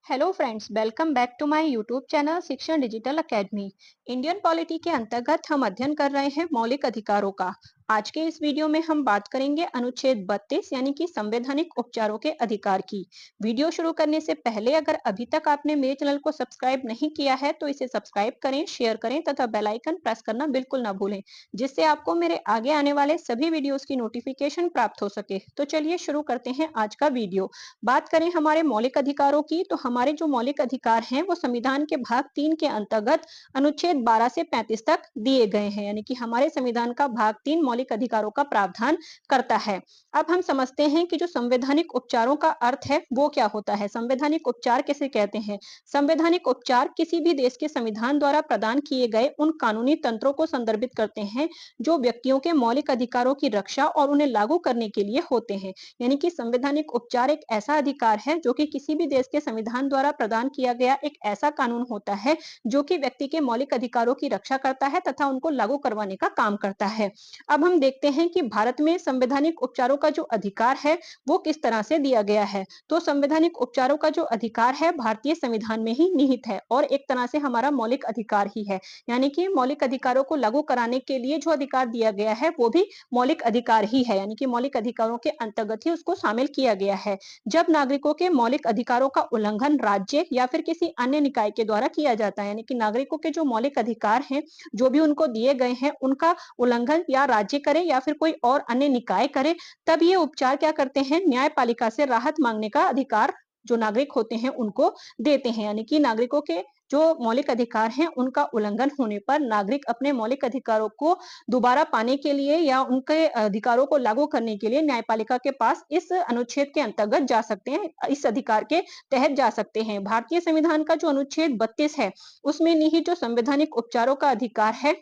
Hello friends, welcome back to my YouTube channel Shikshan digital academy. Indian polity के अंतर्गत हम अध्ययन कर रहे हैं मौलिक अधिकारों का। आज के इस वीडियो में हम बात करेंगे अनुच्छेद 32 यानी कि संवैधानिक उपचारों के अधिकार की। वीडियो शुरू करने से पहले अगर अभी तक आपने मेरे चैनल को सब्सक्राइब नहीं किया है तो इसे सब्सक्राइब करें, शेयर करें तथा बेल आइकन प्रेस करना बिल्कुल ना भूलें, जिससे आपको मेरे आगे आने वाले सभी वीडियोस की नोटिफिकेशन प्राप्त हो सके। तो चलिए शुरू करते हैं आज का वीडियो। बात करें हमारे मौलिक अधिकारों की, तो हमारे जो मौलिक अधिकार हैं वो संविधान के भाग 3 के अंतर्गत अनुच्छेद 12 से 35 तक दिए गए हैं, यानी कि हमारे संविधान का भाग 3 मौलिक अधिकारों का प्रावधान करता है। अब हम समझते हैं कि जो संवैधानिक उपचारों का अर्थ है वो क्या होता है। संवैधानिक उपचार किसे कहते हैं? संवैधानिक उपचार किसी भी देश के संविधान द्वारा प्रदान किए गए उन कानूनी तंत्रों को संदर्भित करते हैं जो व्यक्तियों के मौलिक अधिकारों की रक्षा और उन्हें लागू करने के लिए होते हैं। यानी कि संवैधानिक उपचार एक ऐसा अधिकार है जो कि किसी भी देश के संविधान द्वारा प्रदान किया गया एक ऐसा कानून होता है जो कि व्यक्ति के मौलिक अधिकारों की रक्षा करता है तथा उनको लागू करवाने का काम करता है। अब हम देखते हैं कि भारत में संवैधानिक उपचारों का जो अधिकार है वो किस तरह से दिया गया है। तो संवैधानिक उपचारों का जो अधिकार है भारतीय संविधान में ही निहित है और एक तरह से हमारा मौलिक अधिकार ही है। यानी कि मौलिक अधिकारों को लागू कराने के लिए जो अधिकार दिया गया है वो भी मौलिक अधिकार ही है, यानी कि मौलिक अधिकारों के अंतर्गत ही उसको शामिल किया गया है। जब नागरिकों के मौलिक अधिकारों का उल्लंघन राज्य या फिर किसी अन्य निकाय के द्वारा किया जाता है, यानी कि नागरिकों के जो मौलिक अधिकार हैं जो भी उनको दिए गए हैं उनका उल्लंघन या राज्य करे या फिर कोई और अन्य निकाय करे, तब ये उपचार क्या करते हैं, न्यायपालिका से राहत मांगने का अधिकार जो नागरिक होते हैं उनको देते हैं। यानी कि नागरिकों के जो मौलिक अधिकार हैं उनका उल्लंघन होने पर नागरिक अपने मौलिक अधिकारों को दोबारा पाने के लिए या उनके अधिकारों को लागू करने के लिए न्यायपालिका के पास इस अनुच्छेद के अंतर्गत जा सकते हैं, इस अधिकार के तहत जा सकते हैं। भारतीय संविधान का जो अनुच्छेद 32 है उसमें निहित जो संवैधानिक उपचारों का अधिकार है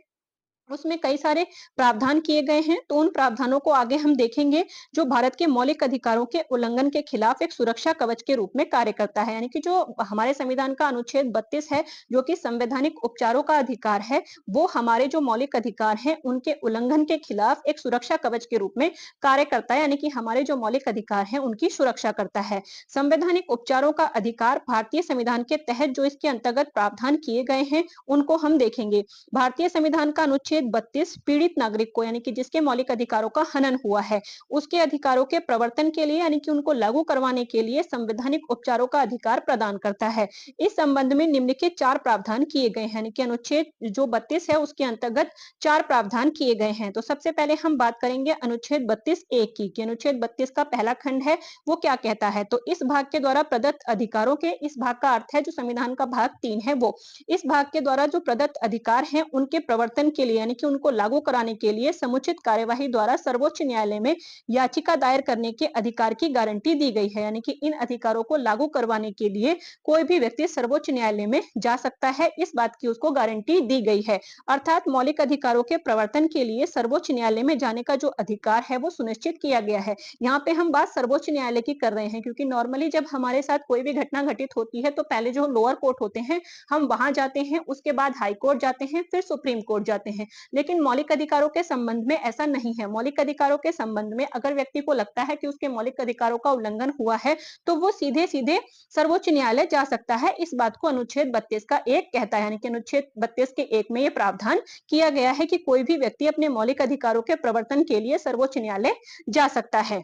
उसमें कई सारे प्रावधान किए गए हैं। तो उन प्रावधानों को आगे हम देखेंगे जो भारत के मौलिक अधिकारों के उल्लंघन के खिलाफ एक सुरक्षा कवच के रूप में कार्य करता है। यानी कि जो हमारे संविधान का अनुच्छेद 32 है जो कि संवैधानिक उपचारों का अधिकार है, वो हमारे जो मौलिक अधिकार हैं उनके उल्लंघन के खिलाफ एक सुरक्षा कवच के रूप में कार्य करता है, यानी कि हमारे जो मौलिक अधिकार हैं उनकी सुरक्षा करता है। संवैधानिक उपचारों का अधिकार भारतीय संविधान के तहत जो इसके अंतर्गत प्रावधान किए गए हैं उनको हम देखेंगे। भारतीय संविधान का अनुच्छेद 32 पीड़ित नागरिक को, यानी कि जिसके मौलिक अधिकारों का हनन हुआ है, उसके अधिकारों के प्रवर्तन के लिए यानी कि उनको लागू करवाने के लिए संवैधानिक उपचारों का अधिकार प्रदान करता है। इस संबंध में निम्नलिखित 4 प्रावधान किए गए हैं, यानी कि अनुच्छेद जो 32 है उसके अंतर्गत 4 प्रावधान किए गए हैं। तो सबसे पहले हम बात करेंगे अनुच्छेद 32 ए की, कि अनुच्छेद 32 का पहला खंड है वो क्या कहता है। तो इस भाग के द्वारा प्रदत्त अधिकारों के, इस भाग का अर्थ है जो संविधान का भाग 3 है वो, इस भाग के द्वारा जो प्रदत्त अधिकार हैं उनके प्रवर्तन के लिए यानी कि उनको लागू कराने के लिए समुचित कार्यवाही द्वारा सर्वोच्च न्यायालय में याचिका दायर करने के अधिकार की गारंटी दी गई है। यानी कि इन अधिकारों को लागू करवाने के लिए कोई भी व्यक्ति सर्वोच्च न्यायालय में जा सकता है, इस बात की उसको गारंटी दी गई है। अर्थात मौलिक अधिकारों के प्रवर्तन के लिए सर्वोच्च न्यायालय में जाने का जो अधिकार है वो सुनिश्चित किया गया है। यहाँ पे हम बात सर्वोच्च न्यायालय की कर रहे हैं क्योंकि नॉर्मली जब हमारे साथ कोई भी घटना घटित होती है तो पहले जो लोअर कोर्ट होते हैं हम वहां जाते हैं, उसके बाद हाई कोर्ट जाते हैं, फिर सुप्रीम कोर्ट जाते हैं। लेकिन मौलिक अधिकारों के संबंध में ऐसा नहीं है। मौलिक अधिकारों के संबंध में अगर व्यक्ति को लगता है कि उसके मौलिक अधिकारों का उल्लंघन हुआ है तो वो सीधे सीधे सर्वोच्च न्यायालय जा सकता है। इस बात को अनुच्छेद 32 का 1 कहता है, यानी कि अनुच्छेद 32 के 1 में ये प्रावधान किया गया है कि कोई भी व्यक्ति अपने मौलिक अधिकारों के प्रवर्तन के लिए सर्वोच्च न्यायालय जा सकता है।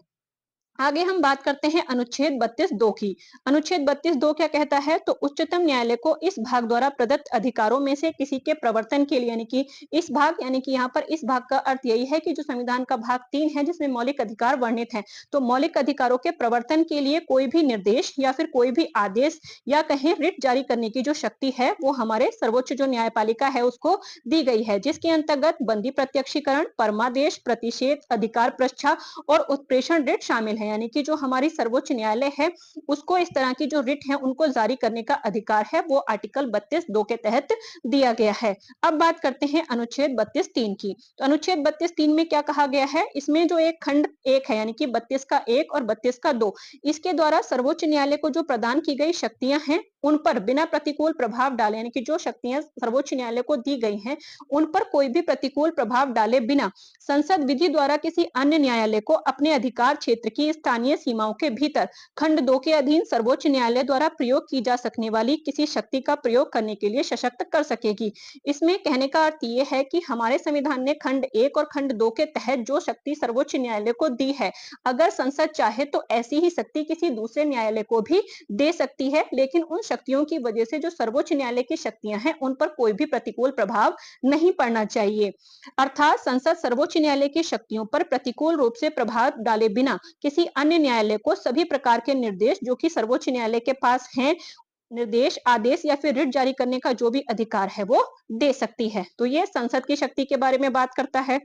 आगे हम बात करते हैं अनुच्छेद 32(2) की। अनुच्छेद 32(2) क्या कहता है, तो उच्चतम न्यायालय को इस भाग द्वारा प्रदत्त अधिकारों में से किसी के प्रवर्तन के लिए, यानी कि इस भाग, यानी कि यहाँ पर इस भाग का अर्थ यही है कि जो संविधान का भाग 3 है जिसमें मौलिक अधिकार वर्णित है, तो मौलिक अधिकारों के प्रवर्तन के लिए कोई भी निर्देश या फिर कोई भी आदेश या कहीं रिट जारी करने की जो शक्ति है वो हमारे सर्वोच्च जो न्यायपालिका है उसको दी गई है, जिसके अंतर्गत बंदी प्रत्यक्षीकरण, परमादेश, प्रतिषेध, अधिकार प्रच्छा और उत्प्रेषण रिट शामिल है। यानी कि जो हमारी सर्वोच्च न्यायालय है उसको इस तरह की जो रिट है उनको जारी करने का अधिकार है वो आर्टिकल 32(2) के तहत दिया गया है। अब बात करते हैं अनुच्छेद 32(3) की। तो अनुच्छेद 32(3) में क्या कहा गया है, इसमें जो एक खंड 1 है यानी कि 32 का 1 और 32 का 2, इसके द्वारा सर्वोच्च न्यायालय को जो प्रदान की गई शक्तियां हैं उन पर बिना प्रतिकूल प्रभाव डाले, यानी कि जो शक्तियां सर्वोच्च न्यायालय को दी गई हैं उन पर कोई भी प्रतिकूल प्रभाव डाले बिना संसद विधि द्वारा किसी अन्य न्यायालय को अपने अधिकार क्षेत्र की स्थानीय सीमाओं के भीतर खंड 2 के अधीन सर्वोच्च न्यायालय द्वारा प्रयोग की जा सकने वाली किसी शक्ति का प्रयोग करने के लिए सशक्त कर सकेगी। इसमें कहने का अर्थ ये है कि हमारे संविधान ने खंड 1 और खंड 2 के तहत जो शक्ति सर्वोच्च न्यायालय को दी है, अगर संसद चाहे तो ऐसी ही शक्ति किसी दूसरे न्यायालय को भी दे सकती है, लेकिन उन शक्तियों की वजह से जो सर्वोच्च न्यायालय की शक्तियां हैं उन पर कोई भी प्रतिकूल प्रभाव नहीं पड़ना चाहिए। अर्थात संसद सर्वोच्च न्यायालय की शक्तियों पर प्रतिकूल रूप से प्रभाव डाले बिना किसी अन्य न्यायालय को सभी प्रकार के निर्देश जो कि सर्वोच्च न्यायालय के पास हैं, निर्देश, आदेश या फिर रिट जारी करने का जो भी अधिकार है वो दे सकती है। तो ये संसद की शक्ति के बारे में बात करता है।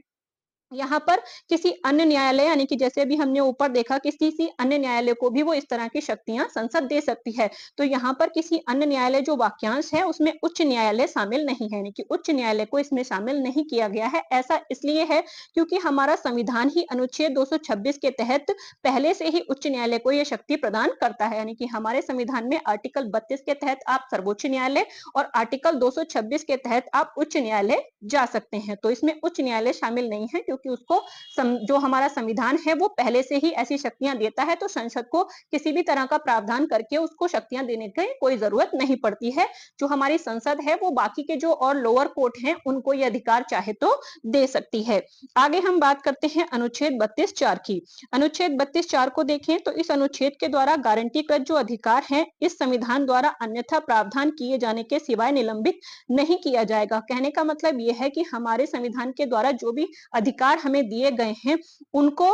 यहाँ पर किसी अन्य न्यायालय, यानी कि जैसे भी हमने ऊपर देखा किसी अन्य न्यायालय को भी वो इस तरह की शक्तियां संसद दे सकती है। तो यहाँ पर किसी अन्य न्यायालय जो वाक्यांश है उसमें उच्च न्यायालय शामिल नहीं है, यानी कि उच्च न्यायालय को इसमें शामिल नहीं किया गया है। ऐसा इसलिए है क्योंकि हमारा संविधान ही अनुच्छेद 226 के तहत पहले से ही उच्च न्यायालय को यह शक्ति प्रदान करता है, यानी कि हमारे संविधान में आर्टिकल 32 के तहत आप सर्वोच्च न्यायालय और आर्टिकल 226 के तहत आप उच्च न्यायालय जा सकते हैं। तो इसमें उच्च न्यायालय शामिल नहीं है क्योंकि उसको जो हमारा संविधान है वो पहले से ही ऐसी शक्तियां देता है, तो संसद को किसी भी तरह का प्रावधान करके उसको शक्तियां देने की कोई जरूरत नहीं पड़ती है। जो हमारी संसद है वो बाकी के जो और लोअर कोर्ट हैं उनको ये अधिकार चाहे तो दे सकती है। आगे हम बात करते हैं अनुच्छेद 32(4) की। अनुच्छेद 32(4) को देखें तो इस अनुच्छेद के द्वारा गारंटीकृत जो अधिकार हैं इस संविधान द्वारा अन्यथा प्रावधान किए जाने के सिवाय निलंबित नहीं किया जाएगा। कहने का मतलब यह है कि हमारे संविधान के द्वारा जो भी अधिकार हमें दिए गए हैं उनको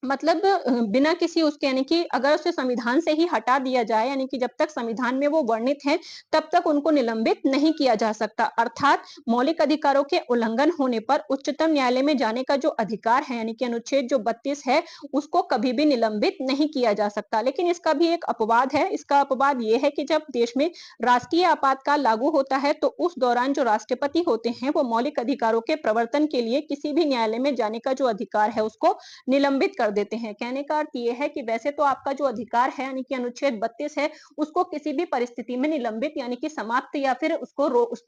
मतलब बिना किसी उसके, यानी कि अगर उसे संविधान से ही हटा दिया जाए, यानी कि जब तक संविधान में वो वर्णित है तब तक उनको निलंबित नहीं किया जा सकता। अर्थात मौलिक अधिकारों के उल्लंघन होने पर उच्चतम न्यायालय में जाने का जो अधिकार है, यानी कि अनुच्छेद जो 32 है उसको कभी भी निलंबित नहीं किया जा सकता। लेकिन इसका भी एक अपवाद है। इसका अपवाद ये है कि जब देश में राष्ट्रीय आपातकाल लागू होता है तो उस दौरान जो राष्ट्रपति होते हैं वो मौलिक अधिकारों के प्रवर्तन के लिए किसी भी न्यायालय में जाने का जो अधिकार है उसको निलंबित कर देते हैं। कहने का अर्थ ये है कि वैसे तो आपका जो अधिकार है, यानी कि अनुच्छेद 32 है, उसको किसी भी परिस्थिति में निलंबित यानी कि समाप्त या फिर उस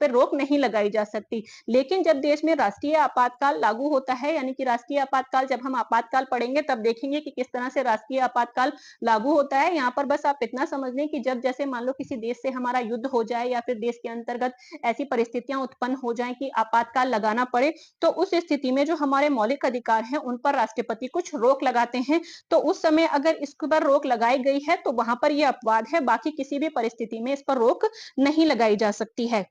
पर रोक नहीं लगाई जा सकती। लेकिन जब देश में राष्ट्रीय आपातकाल लागू होता है, यानी कि राष्ट्रीय आपातकाल, जब हम आपातकाल पढ़ेंगे तब देखेंगे कि किस तरह से राष्ट्रीय आपातकाल लागू होता है। यहाँ पर बस आप इतना समझ लें कि जब जैसे मान लो किसी देश से हमारा युद्ध हो जाए या फिर देश के अंतर्गत ऐसी परिस्थितियां उत्पन्न हो जाए कि आपातकाल लगाना पड़े, तो उस स्थिति में जो हमारे मौलिक अधिकार हैं उन पर राष्ट्रपति कुछ रोक लगाते हैं। तो उस समय अगर इस पर रोक लगाई गई है तो वहां पर यह अपवाद है, बाकी किसी भी परिस्थिति में इस पर रोक नहीं लगाई जा सकती है।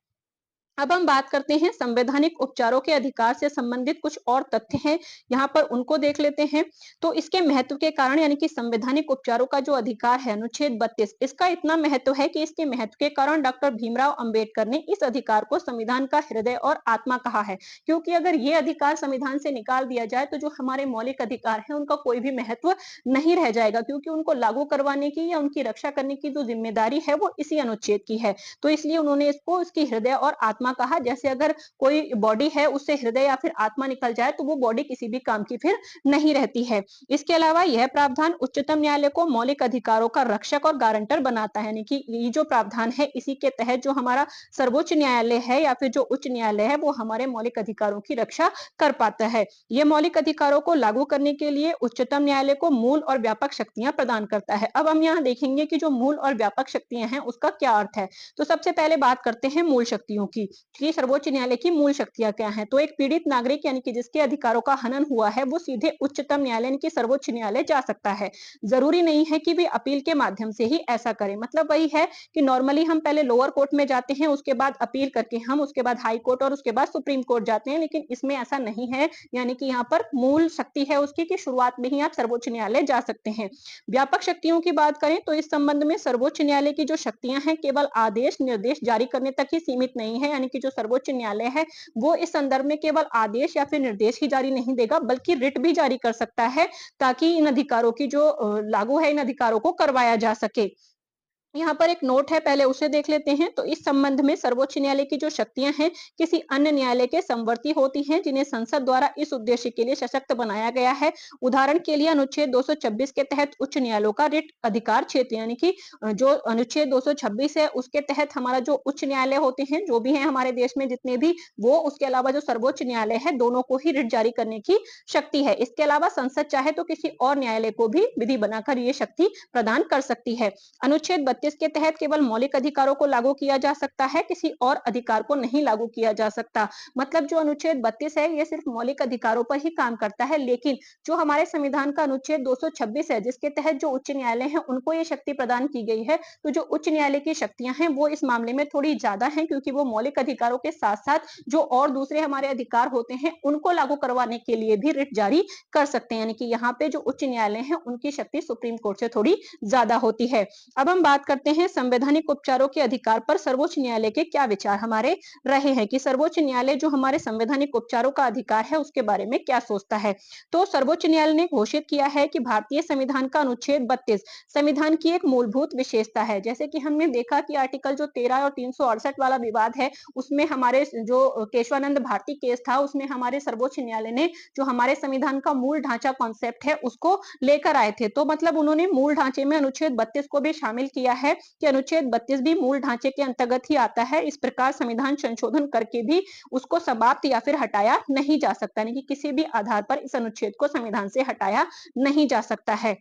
अब हम बात करते हैं संवैधानिक उपचारों के अधिकार से संबंधित कुछ और तथ्य हैं, यहाँ पर उनको देख लेते हैं। तो इसके महत्व के कारण, यानी कि संवैधानिक उपचारों का जो अधिकार है अनुच्छेद 32, इसका इतना महत्व है कि इसके महत्व के कारण डॉक्टर भीमराव अंबेडकर ने इस अधिकार को संविधान का हृदय और आत्मा कहा है। क्योंकि अगर ये अधिकार संविधान से निकाल दिया जाए तो जो हमारे मौलिक अधिकार है उनका कोई भी महत्व नहीं रह जाएगा, क्योंकि उनको लागू करवाने की या उनकी रक्षा करने की जो जिम्मेदारी है वो इसी अनुच्छेद की है। तो इसलिए उन्होंने इसको उसकी हृदय और आत्मा कहा। जैसे अगर कोई बॉडी है उससे हृदय या फिर आत्मा निकल जाए तो वो बॉडी किसी भी काम की फिर नहीं रहती है। इसके अलावा यह प्रावधान उच्चतम न्यायालय को मौलिक अधिकारों का रक्षक और गारंटर बनाता है, यानी कि ये जो प्रावधान है इसी के तहत जो हमारा सर्वोच्च न्यायालय है या फिर जो उच्च न्यायालय है वो हमारे मौलिक अधिकारों की रक्षा कर पाता है। ये मौलिक अधिकारों को लागू करने के लिए उच्चतम न्यायालय को मूल और व्यापक शक्तियां प्रदान करता है। अब हम यहाँ देखेंगे कि जो मूल और व्यापक शक्तियां हैं उसका क्या अर्थ है। तो सबसे पहले बात करते हैं मूल शक्तियों की कि सर्वोच्च न्यायालय की मूल शक्तियां क्या हैं। तो एक पीड़ित नागरिक, यानी कि जिसके अधिकारों का हनन हुआ है, वो सीधे उच्चतम न्यायालय यानी कि सर्वोच्च न्यायालय जा सकता है। जरूरी नहीं है कि वे अपील के माध्यम से ही ऐसा करें। मतलब वही है कि नॉर्मली हम पहले लोअर कोर्ट में जाते हैं, उसके बाद अपील करके हम उसके बाद हाई कोर्ट और उसके बाद सुप्रीम कोर्ट जाते हैं, लेकिन इसमें ऐसा नहीं है। यानी कि यहाँ पर मूल शक्ति है उसकी कि शुरुआत में ही आप सर्वोच्च न्यायालय जा सकते हैं। व्यापक शक्तियों की बात करें तो इस संबंध में सर्वोच्च न्यायालय की जो शक्तियां हैं केवल आदेश निर्देश जारी करने तक ही सीमित नहीं है। यानी कि जो सर्वोच्च न्यायालय है वो इस संदर्भ में केवल आदेश या फिर निर्देश ही जारी नहीं देगा बल्कि रिट भी जारी कर सकता है, ताकि इन अधिकारों की जो लागू है इन अधिकारों को करवाया जा सके। यहाँ पर एक नोट है, पहले उसे देख लेते हैं। तो इस संबंध में सर्वोच्च न्यायालय की जो शक्तियां हैं, किसी अन्य न्यायालय के समवर्ती होती हैं, जिन्हें संसद द्वारा इस उद्देश्य के लिए सशक्त बनाया गया है। उदाहरण के लिए अनुच्छेद 226 के तहत उच्च न्यायालयों का रिट अधिकार क्षेत्र, यानी कि जो अनुच्छेद 226 है, उसके तहत हमारा जो उच्च न्यायालय होते हैं, जो भी है हमारे देश में जितने भी, वो उसके अलावा जो सर्वोच्च न्यायालय है, दोनों को ही रिट जारी करने की शक्ति है। इसके अलावा संसद चाहे तो किसी और न्यायालय को भी विधि बनाकर ये शक्ति प्रदान कर सकती है। अनुच्छेद 32 के तहत केवल मौलिक अधिकारों को लागू किया जा सकता है, किसी और अधिकार को नहीं लागू किया जा सकता। मतलब जो अनुच्छेद 32 है, ये सिर्फ मौलिक अधिकारों पर ही काम करता है, लेकिन जो हमारे संविधान का अनुच्छेद 226 है, जिसके तहत जो उच्च न्यायालय है, उनको ये शक्ति प्रदान की गई है। तो जो उच्च न्यायालय की शक्तियां हैं, वो इस मामले में थोड़ी ज्यादा हैं, क्योंकि वो मौलिक अधिकारों के साथ-साथ जो और दूसरे हमारे अधिकार होते हैं, उनको लागू करवाने के लिए भी रिट जारी कर सकते हैं। यानी कि यहाँ पे जो उच्च न्यायालय है, उनकी शक्ति सुप्रीम कोर्ट से थोड़ी ज्यादा होती है। अब हम बात करते हैं संवैधानिक उपचारों के अधिकार पर सर्वोच्च न्यायालय के क्या विचार हमारे रहे हैं, कि सर्वोच्च न्यायालय जो हमारे संवैधानिक उपचारों का अधिकार है, उसके बारे में क्या सोचता है। तो सर्वोच्च न्यायालय ने घोषित किया है कि भारतीय संविधान का अनुच्छेद 32 संविधान की एक मूलभूत विशेषता है। जैसे कि हमने देखा कि आर्टिकल जो 13 और 368 वाला विवाद है, उसमें हमारे जो केशवानंद भारती केस था, उसमें हमारे सर्वोच्च न्यायालय ने जो हमारे संविधान का मूल ढांचा कॉन्सेप्ट है, उसको लेकर आए थे। तो मतलब उन्होंने मूल ढांचे में अनुच्छेद 32 को भी शामिल किया है, कि अनुच्छेद 32 भी मूल ढांचे के अंतर्गत ही आता है। इस प्रकार संविधान संशोधन करके भी उसको समाप्त या फिर हटाया नहीं जा सकता, यानी कि किसी भी आधार पर इस अनुच्छेद को संविधान से हटाया नहीं जा सकता है।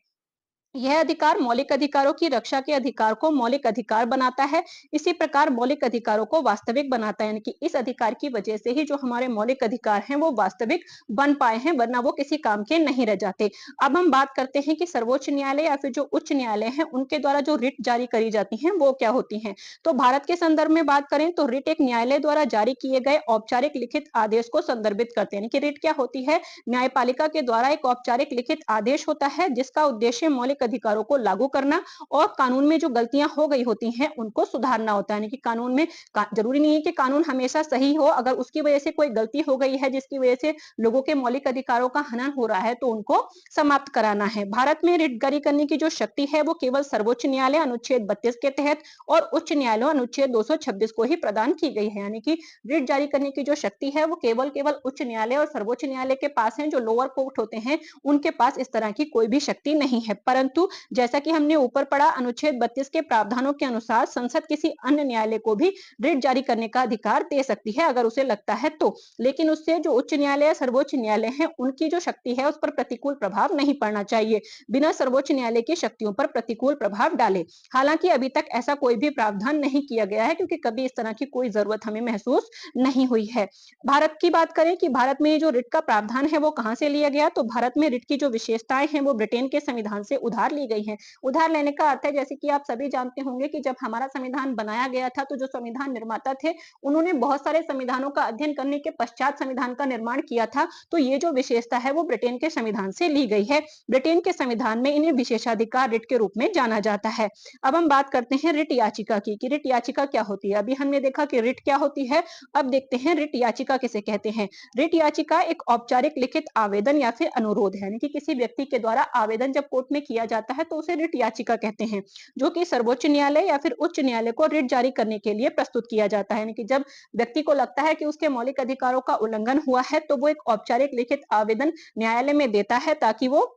यह अधिकार मौलिक अधिकारों की रक्षा के अधिकार को मौलिक अधिकार बनाता है। इसी प्रकार मौलिक अधिकारों को वास्तविक बनाता है, यानी कि इस अधिकार की वजह से ही जो हमारे मौलिक अधिकार हैं, वो वास्तविक बन पाए हैं, वरना वो किसी काम के नहीं रह जाते। अब हम बात करते हैं कि सर्वोच्च न्यायालय या फिर जो उच्च न्यायालय है, उनके द्वारा जो रिट जारी करी जाती हैं, वो क्या होती हैं। तो भारत के संदर्भ में बात करें तो रिट एक न्यायालय द्वारा जारी किए गए औपचारिक लिखित आदेश को संदर्भित करते हैं। यानी कि रिट क्या होती है, न्यायपालिका के द्वारा एक औपचारिक लिखित आदेश होता है, जिसका उद्देश्य मौलिक अधिकारों को लागू करना और कानून में जो गलतियां हो गई होती हैं, उनको सुधारना होता है। यानी कि कानून में जरूरी नहीं है कि कानून हमेशा सही हो, अगर उसकी वजह से कोई गलती हो गई है, जिसकी वजह से लोगों के मौलिक अधिकारों का हनन हो रहा है, तो उनको समाप्त कराना है। भारत में रिट जारी करने की जो शक्ति है, वो केवल सर्वोच्च न्यायालय अनुच्छेद 32 के तहत और उच्च न्यायालय अनुच्छेद 226 को ही प्रदान की गई है। यानी कि रिट जारी करने की जो शक्ति है, वो केवल केवल उच्च न्यायालय और सर्वोच्च न्यायालय के पास है। जो लोअर कोर्ट होते हैं, उनके पास इस तरह की कोई भी शक्ति नहीं है। परंतु जैसा कि हमने ऊपर पढ़ा, अनुच्छेद 32 के प्रावधानों के अनुसार संसद किसी अन्य न्यायालय को भी रिट जारी करने का अधिकार दे सकती है, अगर उसे लगता है तो। लेकिन उससे जो उच्च न्यायालय या सर्वोच्च न्यायालय है, उनकी जो शक्ति है, उस पर प्रतिकूल प्रभाव नहीं पड़ना चाहिए, बिना सर्वोच्च न्यायालय की शक्तियों पर प्रतिकूल प्रभाव डाले। हालांकि अभी तक ऐसा कोई भी प्रावधान नहीं किया गया है, क्योंकि कभी इस तरह की कोई जरूरत हमें महसूस नहीं हुई है। भारत की बात करें कि भारत में जो रिट का प्रावधान है, वो कहां से लिया गया, तो भारत में रिट की जो विशेषताएं हैं, वो ब्रिटेन के संविधान से उधार ली गई हैं। उधार लेने का अर्थ है, जैसे कि आप सभी जानते होंगे कि जब हमारा संविधान बनाया गया था, तो जो संविधान निर्माता थे, उन्होंने बहुत सारे संविधानों का अध्ययन करने के पश्चात संविधान का निर्माण किया था। तो ये जो विशेषता है, वो ब्रिटेन के संविधान से ली गई है। ब्रिटेन के संविधान में इन्हें विशेषाधिकार रिट के रूप में जाना जाता है। अब हम बात करते हैं रिट याचिका की, कि रिट याचिका क्या होती है। अभी हमने देखा कि रिट क्या होती है, अब देखते हैं रिट याचिका किसे कहते हैं। रिट याचिका एक औपचारिक लिखित आवेदन या फिर अनुरोध है, यानी कि किसी व्यक्ति के द्वारा आवेदन जब कोर्ट में किया जाता है, तो उसे रिट याचिका कहते हैं, जो कि सर्वोच्च न्यायालय या फिर उच्च न्यायालय को रिट जारी करने के लिए प्रस्तुत किया जाता है। यानी कि जब व्यक्ति को लगता है कि उसके मौलिक अधिकारों का उल्लंघन हुआ है, तो वो एक औपचारिक लिखित आवेदन न्यायालय में देता है, ताकि वो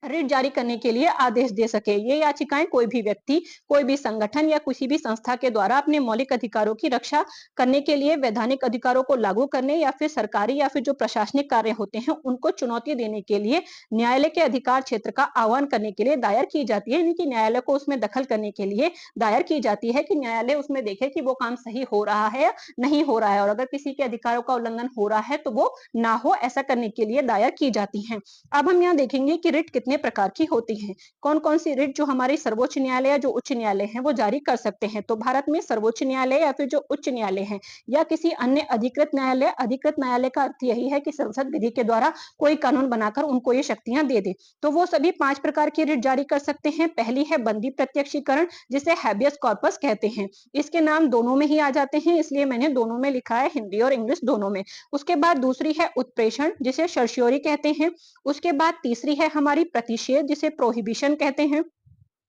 रिट जारी करने के लिए आदेश दे सके। ये याचिकाएं कोई भी व्यक्ति, कोई भी संगठन या किसी भी संस्था के द्वारा अपने मौलिक अधिकारों की रक्षा करने के लिए, वैधानिक अधिकारों को लागू करने या फिर सरकारी या फिर जो प्रशासनिक कार्य होते हैं, उनको चुनौती देने के लिए न्यायालय के अधिकार क्षेत्र का आह्वान करने के लिए दायर की जाती है। यानी कि न्यायालय को उसमें दखल करने के लिए दायर की जाती है, कि न्यायालय उसमें देखे कि वो काम सही हो रहा है या नहीं हो रहा है, और अगर किसी के अधिकारों का उल्लंघन हो रहा है, तो वो ना हो, ऐसा करने के लिए दायर की जाती है। अब हम यहाँ देखेंगे कि रिट कितने प्रकार की होती है, कौन कौन सी रिट जो हमारी सर्वोच्च न्यायालय या जो उच्च न्यायालय है, वो जारी कर सकते हैं। तो भारत में सर्वोच्च न्यायालय या फिर जो उच्च न्यायालय है, या किसी अन्य अधिकृत न्यायालय का अर्थ यही है कि संसद विधि के द्वारा कोई कानून बनाकर उनको ये शक्तियां दे दे। तो वो सभी 5 प्रकार की रिट जारी कर सकते हैं। पहली है बंदी प्रत्यक्षीकरण, जिसे हैबियस कॉर्पस कहते हैं। इसके नाम दोनों में ही आ जाते हैं, इसलिए मैंने दोनों में लिखा है, हिंदी और इंग्लिश दोनों में। उसके बाद दूसरी है उत्प्रेषण, जिसे सर्श्योरी कहते हैं। उसके बाद तीसरी है हमारी प्रतिषेध, जिसे प्रोहिबिशन कहते हैं।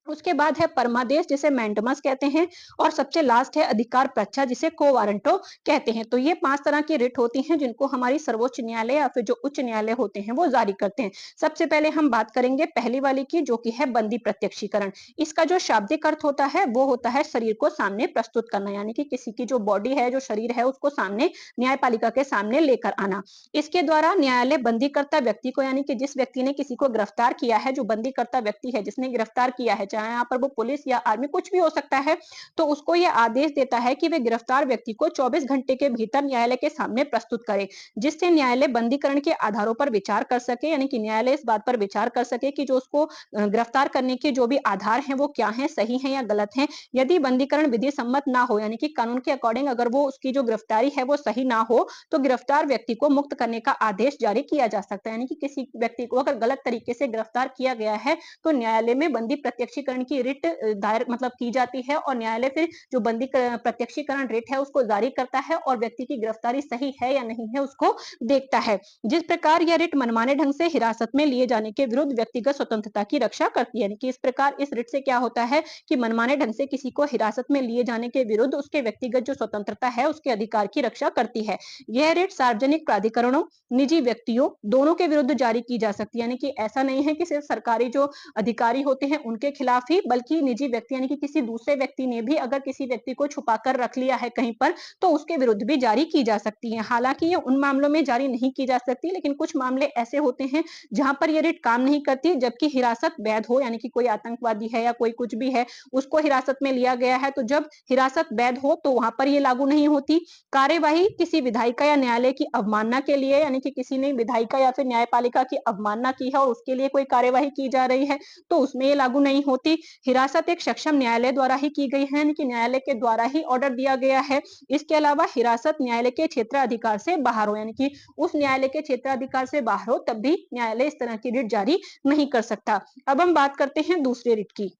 उसके बाद है परमादेश जिसे मैंडमस कहते हैं, और सबसे लास्ट है अधिकार प्रच्छा जिसे को वारंटो कहते हैं। तो ये 5 तरह की रिट होती हैं जिनको हमारी सर्वोच्च न्यायालय या फिर जो उच्च न्यायालय होते हैं वो जारी करते हैं। सबसे पहले हम बात करेंगे पहली वाली की, जो कि है बंदी प्रत्यक्षीकरण। इसका जो शाब्दिक अर्थ होता है वो होता है शरीर को सामने प्रस्तुत करना, यानी कि किसी की जो बॉडी है, जो शरीर है, उसको सामने न्यायपालिका के सामने लेकर आना। इसके द्वारा न्यायालय बंदीकर्ता व्यक्ति को, यानी कि जिस व्यक्ति ने किसी को गिरफ्तार किया है, जो बंदीकर्ता व्यक्ति है जिसने गिरफ्तार किया है, चाहे यहाँ पर वो पुलिस या आर्मी कुछ भी हो सकता है, तो उसको ये आदेश देता है कि वे गिरफ्तार व्यक्ति को 24 घंटे के भीतर न्यायालय के सामने प्रस्तुत करे, जिससे न्यायालय बंदीकरण के आधारों पर विचार कर सके, यानी कि न्यायालय इस बात पर विचार कर सके कि जो उसको गिरफ्तार करने के जो भी आधार हैं वो क्या हैं, सही हैं या गलत हैं। यदि बंदीकरण विधि सम्मत ना हो, यानी कि कानून के अकॉर्डिंग अगर वो उसकी जो गिरफ्तारी है वो सही ना हो, तो गिरफ्तार व्यक्ति को मुक्त करने का आदेश जारी किया जा सकता है। यानी कि किसी व्यक्ति को अगर गलत तरीके से गिरफ्तार किया गया है, तो न्यायालय में बंदी प्रत्यक्षीकरण की रिट दायर मतलब की जाती है, और न्यायालय फिर जो बंदी प्रत्यक्षीकरण रिट है उसको जारी करता है और व्यक्ति की गिरफ्तारी सही है या नहीं है उसको देखता है। जिस प्रकार यह रिट मनमाने ढंग से हिरासत में लिए जाने के विरुद्ध व्यक्तिगत स्वतंत्रता की रक्षा करती है, यानी कि इस प्रकार इस रिट से क्या होता है कि मनमाने ढंग से किसी को हिरासत में लिए जाने के विरुद्ध उसके व्यक्तिगत जो स्वतंत्रता है उसके अधिकार की रक्षा करती है। यह रिट सार्वजनिक प्राधिकरणों, निजी व्यक्तियों दोनों के विरुद्ध जारी की जा सकती है, यानी कि ऐसा नहीं है कि सिर्फ सरकारी जो अधिकारी होते हैं उनके खिलाफ ही, बल्कि निजी व्यक्ति यानी कि किसी दूसरे व्यक्ति ने भी अगर किसी व्यक्ति को छुपा कर रख लिया है कहीं पर, तो उसके विरुद्ध भी जारी की जा सकती है। हालांकि ये उन मामलों में जारी नहीं की जा सकती, लेकिन कुछ मामले ऐसे होते हैं जहां पर ये रिट काम नहीं करती, जबकि हिरासत वैध हो, यानी कि कोई आतंकवादी है या कोई कुछ भी है, उसको हिरासत में लिया गया है, तो जब हिरासत वैध हो तो वहां पर ये लागू नहीं होती। कार्यवाही किसी विधायिका या न्यायालय की अवमानना के लिए, यानी कि किसी ने विधायिका या फिर न्यायपालिका की अवमानना की है और उसके लिए कोई कार्यवाही की जा रही है, तो उसमें ये लागू नहीं होती। हिरासत एक सक्षम न्यायालय द्वारा ही की गई है, यानी कि न्यायालय के द्वारा ही ऑर्डर दिया गया है। इसके अलावा हिरासत न्यायालय के क्षेत्राधिकार से बाहर हो, यानी कि उस न्यायालय के क्षेत्राधिकार से बाहर हो, तब भी न्यायालय इस तरह की रिट जारी नहीं कर सकता। अब हम बात करते हैं दूसरे रिट की,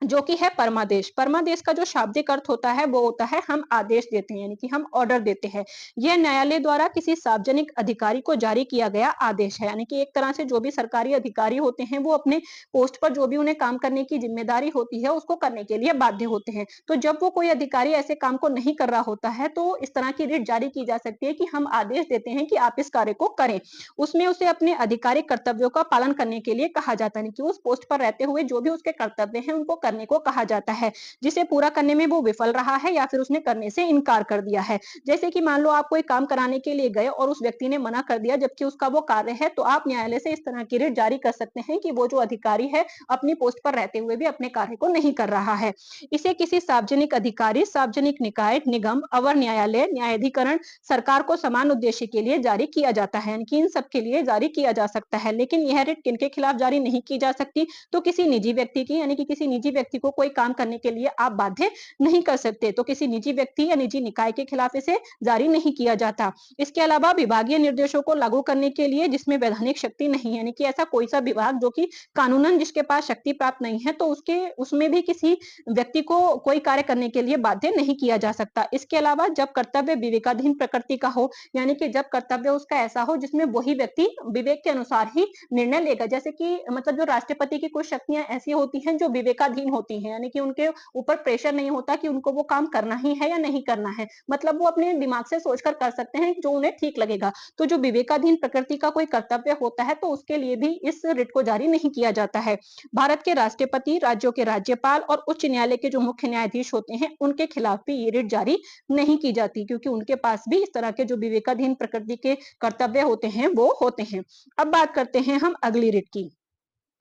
जो कि है परमादेश। परमादेश का जो शाब्दिक अर्थ होता है वो होता है हम आदेश देते हैं, यानी कि हम ऑर्डर देते हैं। यह न्यायालय द्वारा किसी सार्वजनिक अधिकारी को जारी किया गया आदेश है, यानी कि एक तरह से जो भी सरकारी अधिकारी होते हैं वो अपने पोस्ट पर जो भी उन्हें काम करने की जिम्मेदारी होती है उसको करने के लिए बाध्य होते हैं। तो जब वो कोई अधिकारी ऐसे काम को नहीं कर रहा होता है, तो इस तरह की रिट जारी की जा सकती है कि हम आदेश देते हैं कि आप इस कार्य को करें। उसमें उसे अपने आधिकारिक कर्तव्यों का पालन करने के लिए कहा जाता है, कि उस पोस्ट पर रहते हुए जो भी उसके कर्तव्य हैं उनको करने को कहा जाता है, जिसे पूरा करने में वो विफल रहा है या फिर उसने करने से इनकार कर दिया है। जैसे कि मान लो आप कोई काम कराने के लिए गए और उस व्यक्ति ने मना कर दिया, जबकि उसका वो कार्य है, तो आप न्यायालय से इस तरह की रिट जारी कर सकते हैं कि वो जो अधिकारी है अपनी पोस्ट पर रहते हुए भी अपने कार्य को नहीं कर रहा है। इसे किसी सार्वजनिक अधिकारी, सार्वजनिक निकाय, निगम, अवर न्यायालय, न्यायाधिकरण, सरकार को समान उद्देश्य के लिए जारी किया जाता है, यानी कि इन सब के लिए जारी किया जा सकता है। लेकिन यह रिट किनके खिलाफ जारी नहीं की जा सकती, तो किसी निजी व्यक्ति की, यानी कि किसी निजी व्यक्ति को कोई काम करने के लिए आप बाध्य नहीं कर सकते, तो किसी निजी व्यक्ति या निजी निकाय के खिलाफ इसे जारी नहीं किया जाता। इसके अलावा विभागीय निर्देशों को लागू करने के लिए जिसमें वैधानिक शक्ति नहीं है, यानी कि ऐसा कोई सा विभाग जो कि कानूनन जिसके पास शक्ति प्राप्त नहीं है, तो उसके उसमें भी किसी व्यक्ति को कोई कार्य करने के लिए बाध्य नहीं किया जा सकता। इसके अलावा जब कर्तव्य विवेकाधीन प्रकृति का हो, यानी कि जब कर्तव्य उसका ऐसा हो जिसमें वही व्यक्ति विवेक के अनुसार ही निर्णय लेगा, जैसे कि मतलब जो राष्ट्रपति की कुछ शक्तियां ऐसी होती हैं जो विवेकाधीन होती हैं, यानी कि उनके ऊपर प्रेशर नहीं होता कि उनको वो काम करना ही है या नहीं करना है, मतलब वो अपने दिमाग से सोचकर कर सकते हैं जो उन्हें ठीक लगेगा। तो जो विवेकाधीन प्रकृति का कोई कर्तव्य होता है, तो उसके लिए भी इस रिट को जारी नहीं किया जाता है। भारत के राष्ट्रपति, राज्यों के राज्यपाल और उच्च न्यायालय के जो मुख्य न्यायाधीश होते हैं उनके खिलाफ भी ये रिट जारी नहीं की जाती, क्योंकि उनके पास भी इस तरह के जो विवेकाधीन प्रकृति के कर्तव्य होते हैं वो होते हैं। अब बात करते हैं हम अगली रिट की।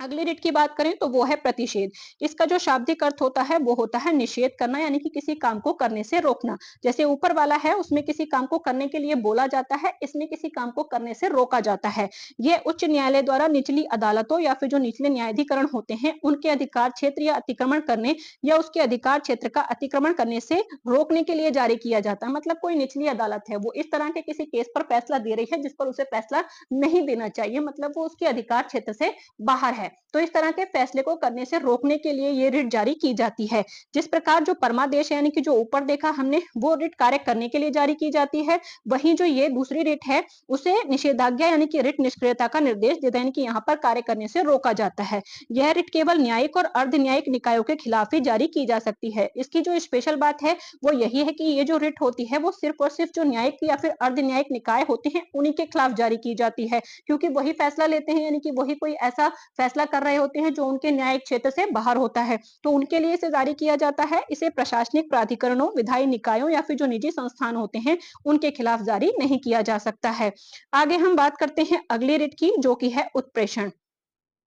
अगली रिट की बात करें तो वो है प्रतिषेध। इसका जो शाब्दिक अर्थ होता है वो होता है निषेध करना, यानी कि किसी काम को करने से रोकना। जैसे ऊपर वाला है उसमें किसी काम को करने के लिए बोला जाता है, इसमें किसी काम को करने से रोका जाता है। यह उच्च न्यायालय द्वारा निचली अदालतों या फिर जो निचले न्यायाधिकरण होते हैं उनके अधिकार क्षेत्र या अतिक्रमण करने या उसके अधिकार क्षेत्र का अतिक्रमण करने से रोकने के लिए जारी किया जाता है। मतलब कोई निचली अदालत है वो इस तरह के किसी केस पर फैसला दे रही है जिस पर उसे फैसला नहीं देना चाहिए, मतलब वो उसके अधिकार क्षेत्र से बाहर है, है। तो इस तरह के फैसले को करने से रोकने के लिए ये रिट जारी की जाती है। जिस प्रकार जो परमादेश यानी कि जो ऊपर देखा हमने वो रिट कार्य करने के लिए जारी की जाती है, वहीं जो ये दूसरी रिट है उसे निषेधाज्ञा यानी कि रिट निष्क्रियता का निर्देश देता है, यानी कि यहाँ पर कार्य करने से रोका जाता है। यह रिट केवल न्यायिक और अर्ध न्यायिक निकायों के खिलाफ ही जारी की जा सकती है। इसकी जो स्पेशल बात है वो यही है कि ये जो रिट होती है वो सिर्फ और सिर्फ जो न्यायिक या फिर अर्ध न्यायिक निकाय होते हैं उन्हीं के खिलाफ जारी की जाती है, क्योंकि वही फैसला लेते हैं, यानी कि वही कोई ऐसा फैसला कर रहे होते हैं जो उनके न्यायिक क्षेत्र से बाहर होता है, तो उनके लिए इसे जारी किया जाता है। इसे प्रशासनिक प्राधिकरणों, विधायी निकायों या फिर जो निजी संस्थान होते हैं उनके खिलाफ जारी नहीं किया जा सकता है। आगे हम बात करते हैं अगली रिट की, जो कि है उत्प्रेषण।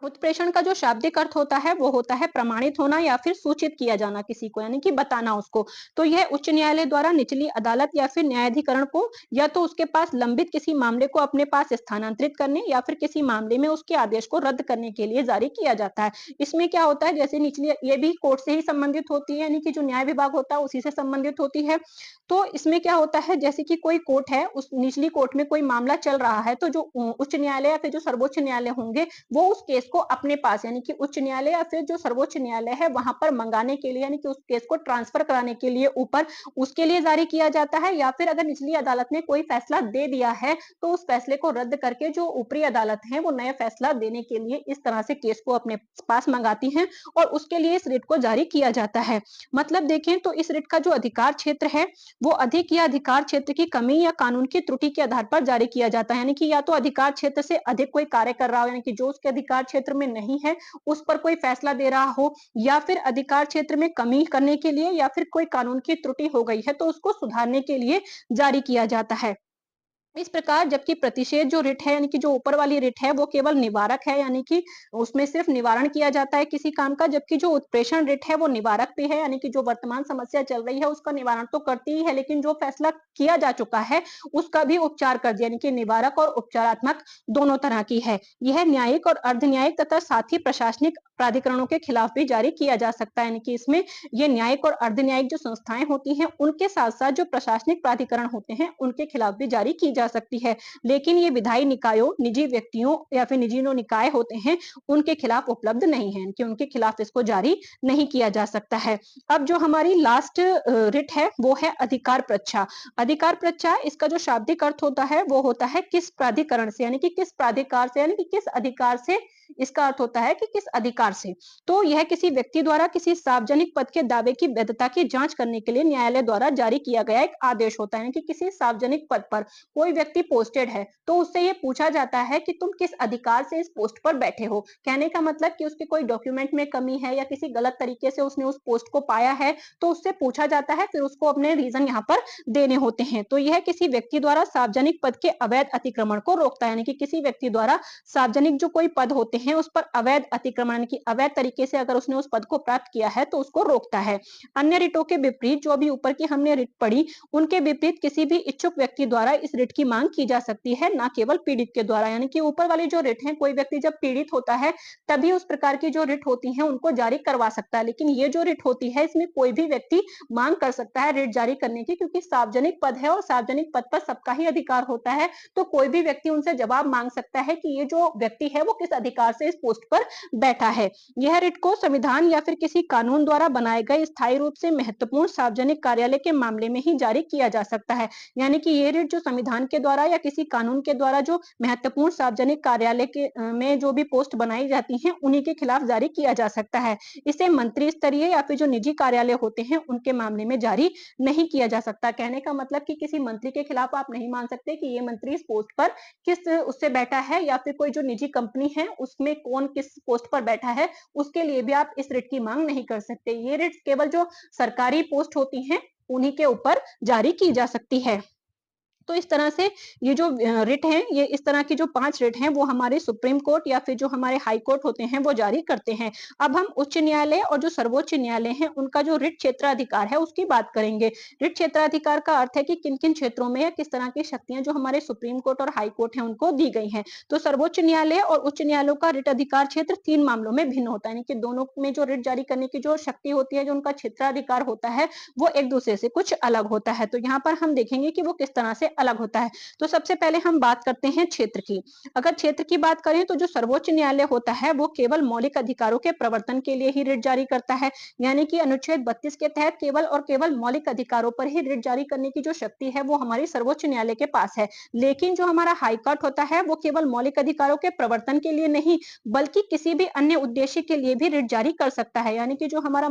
उत्प्रेषण का जो शाब्दिक अर्थ होता है वो होता है प्रमाणित होना या फिर सूचित किया जाना किसी को, यानी कि बताना उसको। तो यह उच्च न्यायालय द्वारा निचली अदालत या फिर न्यायाधिकरण को या तो उसके पास लंबित किसी मामले को अपने पास स्थानांतरित करने या फिर किसी मामले में उसके आदेश को रद्द करने के लिए जारी किया जाता है। इसमें क्या होता है, जैसे निचली ये भी कोर्ट से ही संबंधित होती है, यानी कि जो न्याय विभाग होता है उसी से संबंधित होती है। तो इसमें क्या होता है, जैसे कि कोई कोर्ट है, उस निचली कोर्ट में कोई मामला चल रहा है, तो जो उच्च न्यायालय या फिर जो सर्वोच्च न्यायालय होंगे वो उस केस को अपने पास यानी कि उच्च न्यायालय या फिर जो सर्वोच्च न्यायालय है वहां पर मंगाने के लिए, यानी कि उस केस को ट्रांसफर कराने के लिए ऊपर उसके लिए जारी किया जाता है। या फिर अगर निचली अदालत ने कोई फैसला दे दिया है तो उस फैसले को रद्द करके जो ऊपरी अदालत है वो नया फैसला देने के लिए इस तरह से केस को अपने पास मंगाती है और उसके लिए इस रिट को जारी किया जाता है। मतलब देखें तो इस रिट का जो अधिकार क्षेत्र है वो अधिक या अधिकार क्षेत्र की कमी या कानून की त्रुटि के आधार पर जारी किया जाता है, यानी कि या तो अधिकार क्षेत्र से अधिक कोई कार्य कर रहा हो, यानी कि जो उसके अधिकार क्षेत्र में नहीं है उस पर कोई फैसला दे रहा हो, या फिर अधिकार क्षेत्र में कमी करने के लिए, या फिर कोई कानून की त्रुटि हो गई है तो उसको सुधारने के लिए जारी किया जाता है। इस प्रकार जबकि प्रतिषेध जो रिट है, यानी कि जो ऊपर वाली रिट है वो केवल निवारक है, यानी कि उसमें सिर्फ निवारण किया जाता है किसी काम का, जबकि जो उत्प्रेषण रिट है वो निवारक भी है, यानी कि जो वर्तमान समस्या चल रही है उसका निवारण तो करती ही है, लेकिन जो फैसला किया जा चुका है उसका भी उपचार कर दिया, यानी कि निवारक और उपचारात्मक दोनों तरह की है। यह न्यायिक और अर्ध न्यायिक तथा साथ ही प्रशासनिक प्राधिकरणों के खिलाफ भी जारी किया जा सकता है, यानी कि इसमें ये न्यायिक और अर्ध न्यायिक जो संस्थाएं होती हैं उनके साथ साथ जो प्रशासनिक प्राधिकरण होते हैं उनके खिलाफ भी जारी की जा सकती है। लेकिन ये विधायी निकायों, निजी व्यक्तियों या फिर निजी जो निकाय होते हैं उनके खिलाफ उपलब्ध नहीं है, कि उनके खिलाफ इसको जारी नहीं किया जा सकता है। अब जो हमारी लास्ट रिट है वो है अधिकार प्रच्छा। अधिकार प्रच्छा इसका जो शाब्दिक अर्थ होता है वो होता है किस प्राधिकरण से, यानी कि किस प्राधिकार से, यानी कि किस अधिकार से, इसका अर्थ होता है कि किस अधिकार से। तो यह किसी व्यक्ति द्वारा किसी सार्वजनिक पद के दावे की वैधता की जांच करने के लिए न्यायालय द्वारा जारी किया गया एक आदेश होता है, कि किसी सार्वजनिक पद पर कोई व्यक्ति पोस्टेड है तो उससे ये पूछा जाता है कि तुम किस अधिकार से इस पोस्ट पर बैठे हो। कहने का मतलब कि उसके कोई डॉक्यूमेंट में कमी है या किसी गलत तरीके से उसने उस पोस्ट को पाया है तो उससे पूछा जाता है, फिर उसको अपने रीजन यहाँ पर देने होते हैं। तो यह किसी व्यक्ति द्वारा सार्वजनिक पद के अवैध अतिक्रमण को रोकता है, यानी कि किसी व्यक्ति द्वारा सार्वजनिक जो कोई पद होते हैं उस पर अवैध अतिक्रमण की अवैध तरीके से अगर उसने उस पद को प्राप्त किया है तो उसको रोकता है। अन्य रिटों के विपरीत जो भी ऊपर की हमने रिट पढ़ी उनके विपरीत किसी भी इच्छुक व्यक्ति द्वारा इस रिट की मांग की जा सकती है, ना केवल पीड़ित के द्वारा। यानी कि ऊपर वाली जो रिट है कोई व्यक्ति जब पीड़ित होता है तभी उस प्रकार की जो रिट होती है उनको जारी करवा सकता है, लेकिन ये जो रिट होती है इसमें कोई भी व्यक्ति मांग कर सकता है रिट जारी करने की, क्योंकि सार्वजनिक पद है और सार्वजनिक पद पर सबका ही अधिकार होता है। तो कोई भी व्यक्ति उनसे जवाब मांग सकता है कि ये जो व्यक्ति है वो किस अधिकार से इस पोस्ट पर बैठा है। यह रिट को संविधान या फिर किसी कानून द्वारा बनाए गए स्थायी रूप से महत्वपूर्ण सार्वजनिक कार्यालय के मामले में ही जारी किया जा सकता है। यानी कि ये रिट जो संविधान के द्वारा या किसी कानून के द्वारा जो महत्वपूर्ण सार्वजनिक कार्यालय के में जो भी पोस्ट बनाई जाती हैं उन्हीं के खिलाफ जारी किया जा सकता है। इसे मंत्री स्तरीय या फिर जो निजी कार्यालय होते हैं उनके मामले में जारी नहीं किया जा सकता। कहने का मतलब कि किसी मंत्री के खिलाफ आप नहीं मान सकते कि ये मंत्री इस पोस्ट पर किस उससे बैठा है, या फिर कोई जो निजी कंपनी है उसमें कौन किस पोस्ट पर बैठा है उसके लिए भी आप इस रिट की मांग नहीं कर सकते। ये रिट केवल जो सरकारी पोस्ट होती हैं उन्हीं के ऊपर जारी की जा सकती है। तो इस तरह से ये जो रिट हैं, ये इस तरह की जो 5 रिट हैं वो हमारे सुप्रीम कोर्ट या फिर जो हमारे हाई कोर्ट होते हैं वो जारी करते हैं। अब हम उच्च न्यायालय और जो सर्वोच्च न्यायालय हैं उनका जो रिट क्षेत्राधिकार है उसकी बात करेंगे। रिट क्षेत्राधिकार का अर्थ है कि किन-किन क्षेत्रों में या किस तरह की शक्तियां जो हमारे सुप्रीम कोर्ट और हाई कोर्ट है उनको दी गई हैं। तो सर्वोच्च न्यायालय और उच्च न्यायालयों का रिट अधिकार क्षेत्र 3 मामलों में भिन्न होता है, यानी कि दोनों में जो रिट जारी करने की जो शक्ति होती है, जो उनका क्षेत्राधिकार होता है वो एक दूसरे से कुछ अलग होता है। तो यहाँ पर हम देखेंगे कि वो किस तरह से अलग होता है। तो सबसे पहले हम बात करते हैं क्षेत्र की। अगर क्षेत्र की बात करें तो जो सर्वोच्च न्यायालय होता है वो केवल मौलिक अधिकारों के प्रवर्तन के लिए ही रिट जारी करता है। यानी कि अनुच्छेद 32 के तहत केवल और केवल मौलिक अधिकारों पर ही रिट जारी करने की जो शक्ति है वो हमारी सर्वोच्च न्यायालय के पास है। लेकिन जो हमारा हाई कोर्ट होता है वो केवल मौलिक अधिकारों के प्रवर्तन के लिए नहीं बल्कि किसी भी अन्य उद्देश्य के लिए भी रिट जारी कर सकता है। यानी कि जो हमारा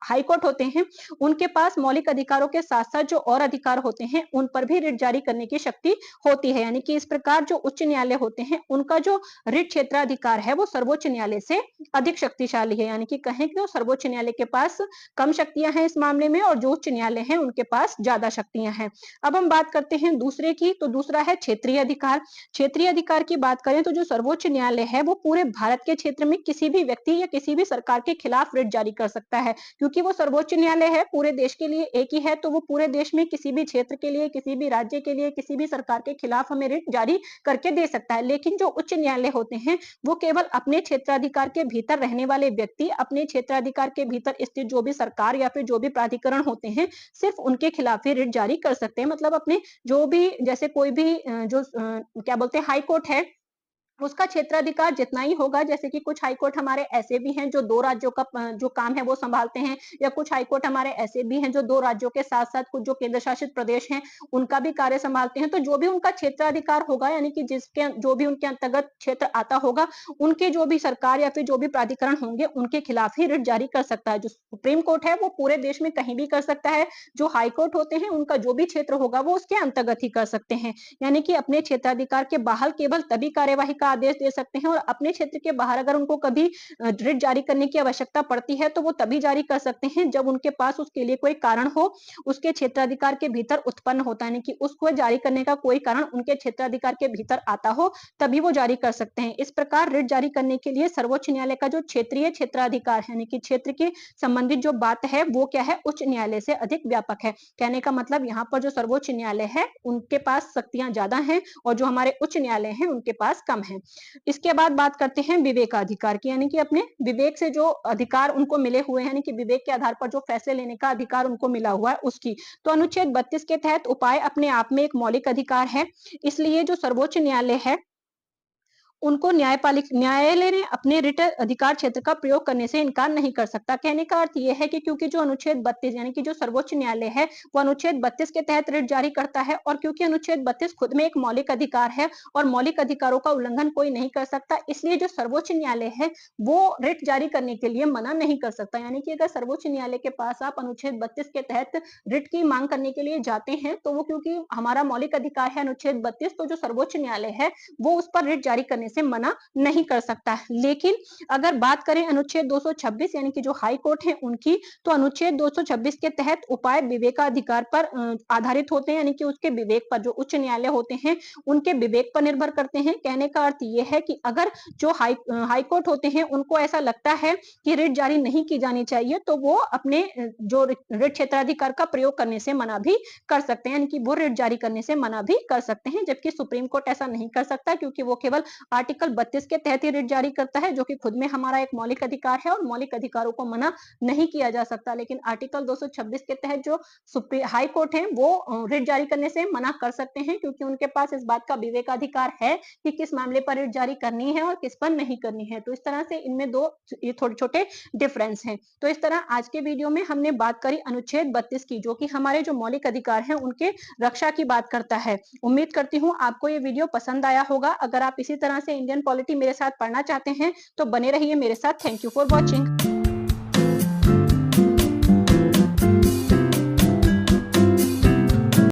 हाई कोर्ट होते हैं उनके पास मौलिक अधिकारों के साथ साथ जो और अधिकार होते हैं उन पर भी रिट जारी करने की शक्ति होती है। यानी कि इस प्रकार जो उच्च न्यायालय होते हैं उनका जो रिट क्षेत्राधिकार है वो सर्वोच्च न्यायालय से अधिक शक्तिशाली है। यानी कि कहें कि सर्वोच्च न्यायालय के पास कम शक्तियां हैं इस मामले में और जो उच्च न्यायालय हैं उनके पास ज्यादा शक्तियां हैं। अब हम बात करते हैं दूसरे की, तो दूसरा है क्षेत्रीय अधिकार। क्षेत्रीय अधिकार की बात करें तो जो सर्वोच्च न्यायालय है वो पूरे भारत के क्षेत्र में किसी भी व्यक्ति या किसी भी सरकार के खिलाफ रिट जारी कर सकता है। क्योंकि वो सर्वोच्च न्यायालय है, पूरे देश के लिए एक ही है, तो वो पूरे देश में किसी भी क्षेत्र के लिए, किसी भी राज्य के लिए, किसी भी सरकार के खिलाफ हमें रिट जारी करके दे सकता है। लेकिन जो उच्च न्यायालय होते हैं वो केवल अपने क्षेत्राधिकार के भीतर रहने वाले व्यक्ति, अपने क्षेत्राधिकार के भीतर स्थित जो भी सरकार या फिर जो भी प्राधिकरण होते हैं सिर्फ उनके खिलाफ ही रिट जारी कर सकते हैं। मतलब अपने जो भी, जैसे कोई भी क्या बोलते हैं, हाई कोर्ट है, उसका क्षेत्राधिकार जितना ही होगा। जैसे कि कुछ हाईकोर्ट हमारे ऐसे भी हैं जो 2 राज्यों का जो काम है वो संभालते हैं, या कुछ हाईकोर्ट हमारे ऐसे भी हैं जो 2 राज्यों के साथ-साथ कुछ जो केंद्र शासित प्रदेश हैं, उनका भी कार्य संभालते हैं। तो जो भी उनका क्षेत्राधिकार होगा, यानी कि जिसके जो भी उनके अंतर्गत क्षेत्र आता होगा, उनके जो भी सरकार या फिर जो भी प्राधिकरण होंगे, उनके खिलाफ ही रिट जारी कर सकता है। जो सुप्रीम कोर्ट है वो पूरे देश में कहीं भी कर सकता है। जो हाई कोर्ट होते हैं उनका जो भी क्षेत्र होगा वो उसके अंतर्गत ही कर सकते हैं। यानी कि अपने क्षेत्राधिकार के बाहर केवल तभी कार्यवाही का आदेश दे सकते हैं, और अपने क्षेत्र के बाहर अगर उनको कभी रिट जारी करने की आवश्यकता पड़ती है तो वो तभी जारी कर सकते हैं जब उनके पास उसके लिए कोई कारण हो, उसके क्षेत्राधिकार के भीतर उत्पन्न होता है। यानी कि उसको जारी करने का कोई कारण उनके क्षेत्राधिकार के भीतर आता हो, तभी वो जारी कर सकते हैं। इस प्रकार रिट जारी करने के लिए सर्वोच्च न्यायालय का जो क्षेत्रीय क्षेत्राधिकार है, यानी कि क्षेत्र के संबंधित जो बात है वो क्या है, उच्च न्यायालय से अधिक व्यापक है। कहने का मतलब यहाँ पर जो सर्वोच्च न्यायालय है उनके पास शक्तियां ज्यादा हैं और जो हमारे उच्च न्यायालय हैं उनके पास कम है। इसके बाद बात करते हैं विवेकाधिकार की, यानी कि अपने विवेक से जो अधिकार उनको मिले हुए हैं, यानी कि विवेक के आधार पर जो फैसले लेने का अधिकार उनको मिला हुआ है उसकी। तो अनुच्छेद 32 के तहत उपाय अपने आप में एक मौलिक अधिकार है। इसलिए जो सर्वोच्च न्यायालय है उनको न्यायालय ने अपने रिट अधिकार क्षेत्र का प्रयोग करने से इनकार नहीं कर सकता। कहने का अर्थ यह है कि क्योंकि जो अनुच्छेद 32 यानी कि जो सर्वोच्च न्यायालय है वो अनुच्छेद 32 के तहत रिट जारी करता है, और क्योंकि अनुच्छेद 32 खुद में एक मौलिक अधिकार है और मौलिक अधिकारों का उल्लंघन कोई नहीं कर सकता, इसलिए जो सर्वोच्च न्यायालय है वो रिट जारी करने के लिए मना नहीं कर सकता। यानी कि अगर सर्वोच्च न्यायालय के पास आप अनुच्छेद 32 के तहत रिट की मांग करने के लिए जाते हैं तो वो, क्योंकि हमारा मौलिक अधिकार है अनुच्छेद 32, तो जो सर्वोच्च न्यायालय है वो उस पर रिट जारी करने से मना नहीं कर सकता। लेकिन अगर बात करें अनुच्छेद 226 यानी कि जो हाई कोर्ट है उनकी, तो अनुच्छेद 226 के तहत उपाय विवेकाधिकार पर आधारित होते हैं, यानी कि उसके विवेक पर, जो उच्च न्यायालय होते हैं उनके विवेक पर निर्भर करते हैं। कहने का अर्थ यह है कि अगर जो हाई कोर्ट होते हैं उनको ऐसा लगता है कि रिट जारी नहीं की जानी चाहिए तो वो अपने जो रिट क्षेत्राधिकार का प्रयोग करने से मना भी कर सकते हैं, यानी कि वो रिट जारी करने से मना भी कर सकते हैं। जबकि सुप्रीम कोर्ट ऐसा नहीं कर सकता, क्योंकि वो केवल आर्टिकल 32 के तहत ही रिट जारी करता है, जो कि खुद में हमारा एक मौलिक अधिकार है और मौलिक अधिकारों को मना नहीं किया जा सकता। लेकिन आर्टिकल 226 के तहत जो हाई कोर्ट है वो रिट जारी करने से मना कर सकते हैं, क्योंकि उनके पास इस बात का विवेकाधिकार है कि किस मामले पर रिट जारी करनी है और किस पर नहीं करनी है। तो इस तरह से इनमें दो ये छोटे छोटे डिफरेंस हैं। तो इस तरह आज के वीडियो में हमने बात करी अनुच्छेद 32 की, जो कि हमारे जो मौलिक अधिकार हैं उनके रक्षा की बात करता है। उम्मीद करती हूँ आपको ये वीडियो पसंद आया होगा। अगर आप इसी तरह से इंडियन पॉलिटी मेरे साथ पढ़ना चाहते हैं तो बने रहिए मेरे साथ। Thank you for watching.